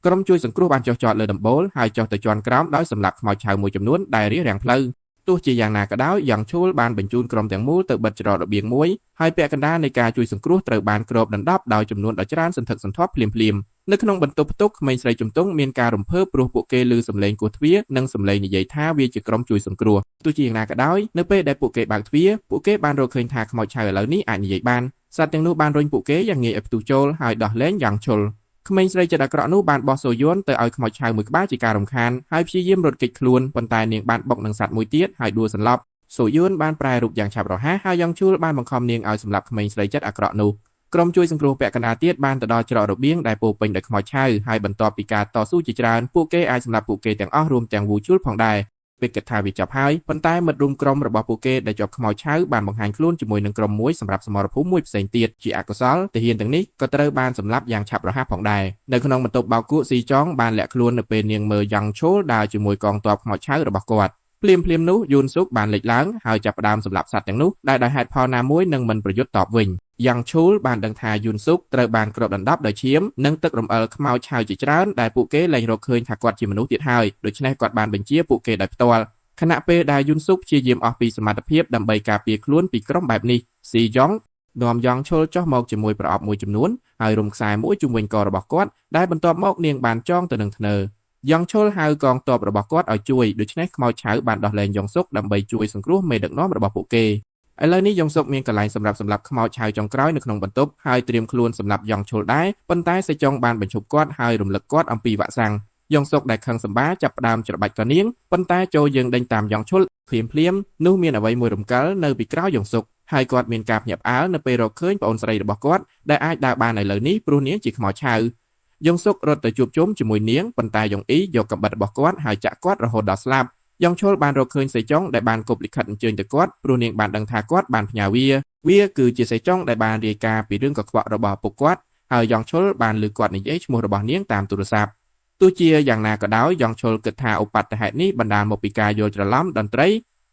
រក្រុមជួយសង្គ្រោះបានចុះចតលើដំបូលហើយចុះទៅជាន់ក្រោមដោយសម្លាប់ខ្មោចឆៅមួយចំនួនដែលរារាំងផ្លូវទោះជាយ៉ាងណាក៏ដោយយ៉ាងឈូលបានបញ្ជូនក្រុមទាំងមូលទៅបិទច្រករបៀងមួយហើយពាក់កណ្ដាលនៃការជួយសង្គ្រោះត្រូវបានគ្របដណ្ដប់ដោយចំនួនដ៏ច្រើនសន្ធឹកសន្ធាប់ភ្លាមៗនៅក្នុងបន្ទប់ផ្ទុកក្មេងស្រីជំទង់មានការរំភើបព្រោះពួកគេឮសំឡេងគោះទ្វារនិងសំឡេងនិយាយថាវាជាក្រុមជួយសង្គ្រោះទោះជាយ៉ាងណាក៏ដោយនៅពេលដែលពួកគេបើកទ្វារពួកគេបានរកឃើញថាខ្មោចឆៅឥឡូវនេះអាចនិយាយបានសត្វទាំងនោះបានរុញពួកគេយ៉ាងងាយឲ្យផ្ទុះចូលហើយដោះលែងយ៉ាងឈុលក្មេងស្រីចិត្តអាក្រក់នោះបានបោះសូយ័ន្តទៅឲ្យខ្មោចឆៅមួយក្បាលជាការរំខានហើយព្យាយាមរត់គេចខ្លួនប៉ុន្តែនាងបានបុកនឹងសត្វមួយទៀតហើយដួលសន្លប់សូយ័ន្តបានប្រែរូបយ៉ាងឆាប់រហ័សហើយយ៉ាងឈូលបានបង្ខំនាងឲ្យសម្លាប់ក្មេងស្រីចិត្តអាក្រក់នោះក្រុមជួយសង្គ្រោះពាក់កណ្ដាលទៀតបានទៅដល់ច្រករបៀងដែលពោពេញដោយខ្មោចឆៅហើយបន្ទាប់ពីការតស៊ូជាច្រើនពួកគេអាចសម្លាប់ពួកគេទាំងអស់រួមទាំងវូជូលផងដែរពេលគិតថាវាចប់ហើយប៉ុន្តែមិត្តរួមក្រុមរបស់ពួកគេដែលជាប់ខ្មោចឆៅបានបង្ហាញខ្លួនជាមួយនឹងក្រុមមួយសម្រាប់សមរភូមិមួយផ្សេងទៀតជាអកុសលទាហានទាំងនេះក៏ត្រូវបានសម្លាប់យ៉ាងឆាប់រហ័សផងដែរនៅក្នុងបន្ទប់បោកគក់ស៊ីចងបានលាក់ខ្លួននៅពេលនាងមើលយ៉ាងឈូលដើរជាមួយកងទ័ពខ្មោចឆៅរបស់គាត់ភ្លាមនោះយូនស៊ុកបានលេចឡើងហើយចាប់ផ្ដើមសម្លាប់សត្វទាំងនោះដែលដោយហេតុផលណាមួយនឹងមិនប្រយុទ្ធតបវិញយ៉ាងឈូលបានដឹងថាយូនស៊ុកត្រូវបានគ្របដណ្ដប់ដោយឈាមនិងទឹករំអិលខ្មោចឆៅជាច្រើនដែលពួកគេលែងរកឃើញថាគាត់ជាមនុស្សទៀតហើយដូច្នេះគាត់បានបញ្ជាពួកគេដោយផ្ទាល់ខណៈពេលដែលយូនស៊ុកព្យាយាមអស់ពីសមត្ថភាពដើម្បីការពារខ្លួនពីក្រុមបែបនេះស៊ីយ៉ងនាំយ៉ងឈុលចុះមកជាមួយប្រអប់មួយចំនួនហើយរុំខ្សែមួយជុំវិញករបស់គាត់ដែលបន្ទាប់មកនាងបានចងទៅនឹងធ្នើយ៉ងឈុលហៅកងទ័ពរបស់គាត់ឲ្យជួយដូច្នេះខ្មោចឆៅបានដោះលែងយ៉ងស៊ុកដើម្បីជួយសង្គ្រោះមេដឹកនាំរបស់ពួកគេឥឡូវនេះយ៉ងស៊ុកមានកន្លែងសម្រាប់សម្លាប់ខ្មោចឆៅចុងក្រោយនៅក្នុងបន្ទប់ហើយត្រៀមខ្លួនសម្រាប់យ៉ងឈុលដែរប៉ុន្តែសេចុងបានបញ្ឈប់គាត់ហើយរំលឹកគាត់អំពីវ៉ាក់សាំងយ៉ងស៊ុកដែលខឹងសម្បាចាប់ផ្ដើមច្របាច់ក៏នាងប៉ុន្តែចូលយើងដេញតាមយ៉ងឈុលភ្លាមនោះមានអ្វីមួយរំកិលនៅពីក្រោយយ៉ងស៊ុកហើយគាត់មានការភ្ញាក់ផ្អើលនៅពេលរកឃើញប្អូនស្រីរបស់គាត់ដែលអាចដើរបានឥឡូវនេះព្រោះនាងជាខ្មោចឆៅយ៉ងស៊ុករត់ទៅជួបជុំជាមួយនាងប៉ុន្តែយ៉ងអ៊ីយកកាំបិតរបស់គាត់ហើយចាក់គាត់រហូតដល់ស្លាប់យ៉ងឈុលបានរកឃើញសេចុងដែលបានគប់លិខិតអញ្ជើញទៅគាត់ព្រោះនាងបានដឹងថាគាត់បានផ្ញើវាគឺជាសេចុងដែលបានរាយការណ៍ពីរឿងកខ្វក់របស់ឪពុកគាត់ហើយយ៉ងឈុលបានលើគាត់និយាយឈ្មោះរបស់នាងតាមទូរស័ព្ទទោះជាយ៉ាងណាក៏ដោយយ៉ងឈុលគិតថាឧបទ្ទហេតុនេះបណ្ដាលមកពីការយល់ច្រឡំតន្ត្រី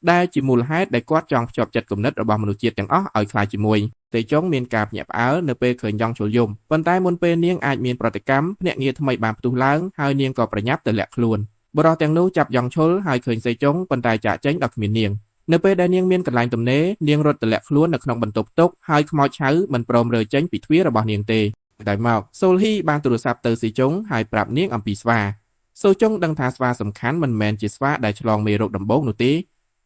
ដែលជាមូលហេតុដែលគាត់ចង់ភ្ជាប់ចិត្តគំនិតរបស់មនុស្សជាតិទាំងអស់ឲ្យคล้ายជាមួយទេចុងមានការភ្ញាក់ផ្អើលនៅពេលឃើញយ៉ងឈុលយំប៉ុន្តែមុនពេលនាងអាចមានប្រតិកម្មភ្នាក់ងារថ្មីបានផ្ទុះឡើងហើយនាងក៏ប្រញាប់ទៅលាក់ខ្លួនបរិះទាំងនោះចាប់យ៉ងឈុលហើយឃើញសេចុងប៉ុន្តែចាក់ចេញដល់គ្មាននាងនៅពេលដែលនាងមានកន្លែងទំនេរនាងរត់ទៅលាក់ខ្លួននៅក្នុងបន្ទប់ផ្ទុកហើយខ្មោចឆៅមិនព្រមរើចេញពីទ្វាររបស់នាងទេដោយមកសូលហ៊ីបានទូរស័ព្ទទៅស៊ីចុងហើយប្រាប់នាងអំពីស្វាសូចុងដឹងថាស្វាសំខាន់មិនមែនជាស្វាដែលឆ្លងមេរោគដំបូងនោះទេ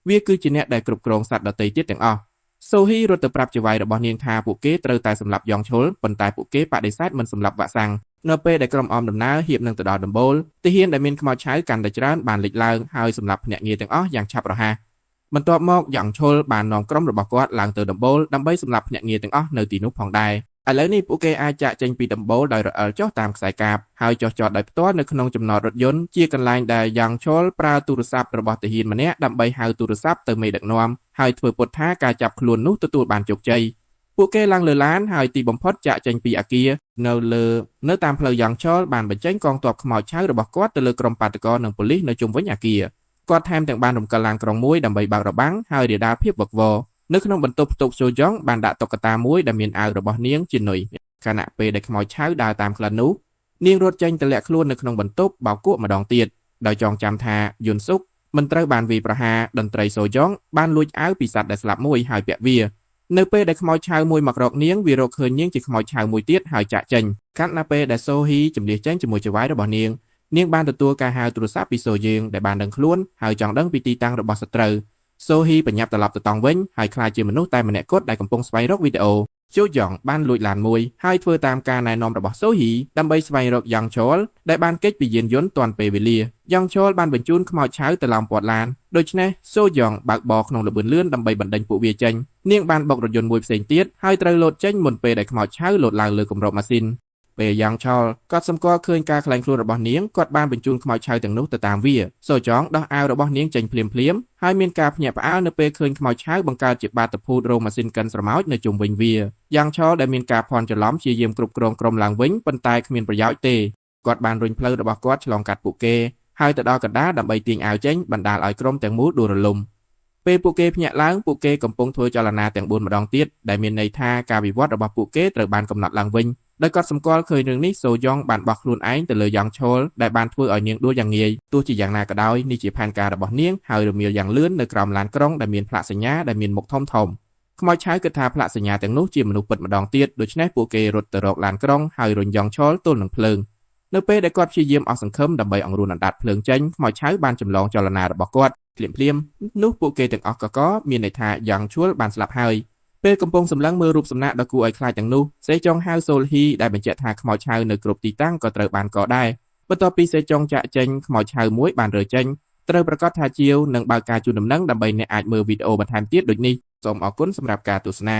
វាគឺជាអ្នកដែលគ្រប់គ្រងសត្វដទៃទៀតទាំងអស់សូហ៊ីរត់ទៅប្រាប់ជាវាយរបស់នាងថាពួកគេត្រូវតែសម្លាប់យ៉ងឈុលប៉ុន្តែពួកគេបដិសេធមិនសម្លាប់វ៉ាក់សាំងនៅពេលដែលក្រុមអមដំណើរហៀបនឹងទៅដល់ដំបូលទាហានដែលមានខ្មោចឆៅកាន់តែច្រើនបានលេចឡើងហើយសម្លាប់ភ្នាក់ងារទាំងអស់យ៉ាងឆាប់រហ័សបន្ទាប់មកយ៉ងឈុលបាននាំក្រុមរបស់គាត់ឡើងទៅដំបូលដើម្បីសម្លាប់ភ្នាក់ងារទាំងអស់នៅទីនោះផងដែរឥឡូវនេះពួកគេអាចចាក់ចេញពីដំបូលដោយរអិលចុះតាមខ្សែកាបហើយចុះចតដោយផ្ទាល់នៅក្នុងចំណតរថយន្តជាកន្លែងដែលយ៉ាងឈុលប្រើទូរស័ព្ទរបស់ទាហានម្នាក់ដើម្បីហៅទូរស័ព្ទទៅមេដឹកនាំហើយធ្វើពុតថាការចាប់ខ្លួននោះទទួលបានជោគជ័យពួកគេឡើងលើឡានហើយទីបំផុតចាក់ចេញពីអគារនៅតាមផ្លូវយ៉ាងឈុលបានបញ្ចេញកងទ័ពខ្មោចឆៅរបស់គាត់ទៅលើក្រុមបាតកោនិងប៉ូលីសនៅជុំវិញអគារគាត់ថែមទាំងបានរំកិលឡានក្រុងមួយដើម្បីបើករបាំងហើយរាលដាលភាពវឹកវរនៅក្នុងបន្ទប់ផ្ទុកសូយ៉ងបានដាក់តុក្កតាមួយដែលមានអាវរបស់នាងជានុយខណៈពេលដែលខ្មោចឆៅដើរតាមក្លិននោះនាងរត់ចេញទៅលាក់ខ្លួននៅក្នុងបន្ទប់បោកគក់ម្ដងទៀតដោយចងចាំថាយួនស៊ុកមិនត្រូវបានវាយប្រហារតន្ត្រីសូយ៉ងបានលួចអាវពីសត្វដែលស្លាប់មួយហើយពាក់វានៅពេលដែលខ្មោចឆៅមួយមករកនាងវារកឃើញនាងជាខ្មោចឆៅមួយទៀតហើយចាក់ចេញកាត់ណាពេលដែលសូហ៊ីជំនះចេញជាមួយចៅហ្វាយរបស់នាងបានទទួលការហៅទូរស័ព្ទពីសូយើងដែលបានដឹងខ្លួនហើយចង់ដឹងពីទីតាំងរបស់សត្រូវសូហ៊ីបញ្ញាប់ត្រឡប់ទៅតង់វិញហើយក្លាយជាមនុស្សតែម្នាក់គត់ដែលកំពុងស្វែងរកវីដេអូជូយ៉ងបានលួចឡានមួយហើយធ្វើតាមការណែនាំរបស់សូហ៊ីដើម្បីស្វែងរកយ៉ាងឈុលដែលបានគេចពីយានយន្តទាន់ពេលវេលាយ៉ាងឈុលបានបញ្ជូនខ្មោចឆៅទៅឡោមព័ទ្ធឡានដូច្នេះសូយ៉ងបើកបរក្នុងល្បឿនលឿនដើម្បីបណ្ដេញពួកវាចេញនាងបានបុករថយន្តមួយផ្សេងទៀតហើយត្រូវលោតចេញមុនពេលដែលខ្មោចឆៅលោតឡើងលើគម្របម៉ាស៊ីនពេលយ៉ាងឆោលគាត់សម្គាល់ឃើញការខ្លែងខ្លួនរបស់នាងគាត់បានបញ្ជូនខ្មោចឆៅទាំងនោះទៅតាមវាសូចងដោះអាវរបស់នាងចេញភ្លាមហើយមានការភ្ញាក់ផ្អើលនៅពេលឃើញខ្មោចឆៅបង្កើតជាបាតុភូតរោមម៉ាស៊ីនកិនស្រមោចនៅជុំវិញវាយ៉ាងឆោលដែលមានការភ័ន្តច្រឡំព្យាយាមគ្រប់គ្រងក្រុមឡើងវិញប៉ុន្តែគ្មានប្រយោជន៍ទេ គាត់បានរុញផ្លូវរបស់គាត់ឆ្លងកាត់ពួកគេហើយទៅដល់កណ្ដាលដើម្បីទាញអាវចេញបណ្ដាលឲ្យក្រុមទាំងមូលដួលរលំពេលពួកគេភ្ញាក់ឡើងពួកគេកំពុងធ្វើចលនាទាំង4ម្ដងទៀតដែលមានន័យថាការវិវត្តរបស់ពួកគេត្រូវបានកំណត់ឡើងវិញដោយកត់សម្គាល់ឃើញរឿងនេះសូយ៉ងបានបោះខ្លួនឯងទៅលើយ៉ងឆូលដែលបានធ្វើឲ្យនាងដួលយ៉ាងងាយទោះជាយ៉ាងណាក៏ដោយនេះជាផែនការរបស់នាងហើយរមៀលយ៉ាងលឿននៅក្រោមឡានក្រុងដែលមានផ្លាកសញ្ញាដែលមានមុខធំៗខ្មោចឆៅគិតថាផ្លាកសញ្ញាទាំងនោះជាមនុស្សពិតម្ដងទៀតដូច្នេះពួកគេរត់ទៅរកឡានក្រុងហើយរុញយ៉ងឆូលទល់នឹងភ្លើងនៅពេលដែលគាត់ព្យាយាមអស់សង្ឃឹមដើម្បីអង្រួនអណ្ដាតភ្លើងចេញខ្មោចឆៅបានចម្លងចលនារបស់គាត់ភ្លាមៗនោះពួកគេទាំងអស់ក៏មានន័យថាយ៉ងឈួលបានស្លាប់ហើយពេលកំពុងសម្លឹងមើលរូបសំណាកដ៏គួរឲ្យខ្លាចទាំងនោះសេចុងហៅសូលហ៊ីដែលបញ្ជាក់ថាខ្មោចឆៅនៅគ្រប់ទីតាំងក៏ត្រូវបានកដែរបន្ទាប់ពីសេចុងចាក់ចេញខ្មោចឆៅមួយបានរើចេញត្រូវប្រកាសថាជាវនឹងបើកការជូនដំណឹងដើម្បីអ្នកអាចមើលវីដេអូបន្ថែមទៀតដូចនេះសូមអរគុណសម្រាប់ការទស្សនា